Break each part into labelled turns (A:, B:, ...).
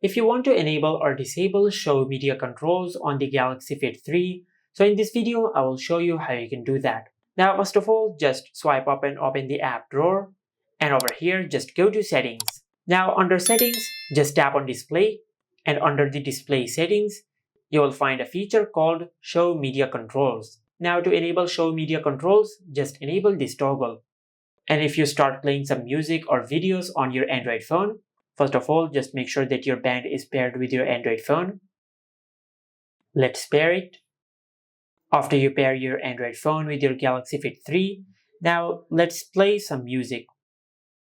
A: if you want to enable or disable show media controls on the Galaxy Fit 3, so in this video I will show you how you can do that. Now first of all, just swipe up and open the app drawer, and over here just go to settings. Now under settings, just tap on display, and under the display settings, you will find a feature called show media controls. Now to enable show media controls, just enable this toggle. And if you start playing some music or videos on your Android phone, first of all, just make sure that your band is paired with your Android phone. Let's pair it. After you pair your Android phone with your Galaxy Fit 3, now let's play some music.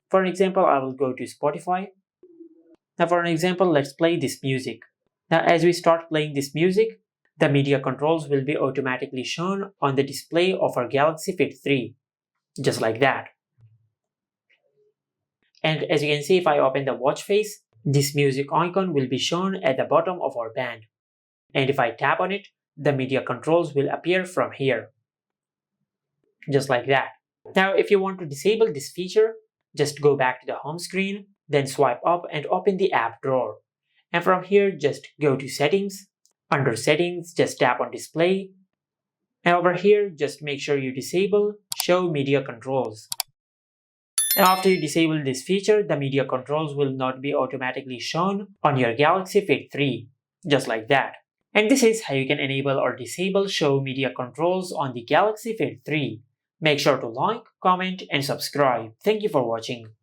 A: For an example, I will go to Spotify. Now for an example, let's play this music. Now as we start playing this music, the media controls will be automatically shown on the display of our Galaxy Fit 3. Just like that. And as you can see, if I open the watch face, this music icon will be shown at the bottom of our band. And if I tap on it, the media controls will appear from here. Just like that. Now if you want to disable this feature, just go back to the home screen, then swipe up and open the app drawer. And from here, just go to settings. Under settings, just tap on display. And over here, just make sure you disable show media controls. And after you disable this feature, the media controls will not be automatically shown on your Galaxy Fit 3. Just like that. And this is how you can enable or disable show media controls on the Galaxy Fit 3. Make sure to like, comment, and subscribe. Thank you for watching.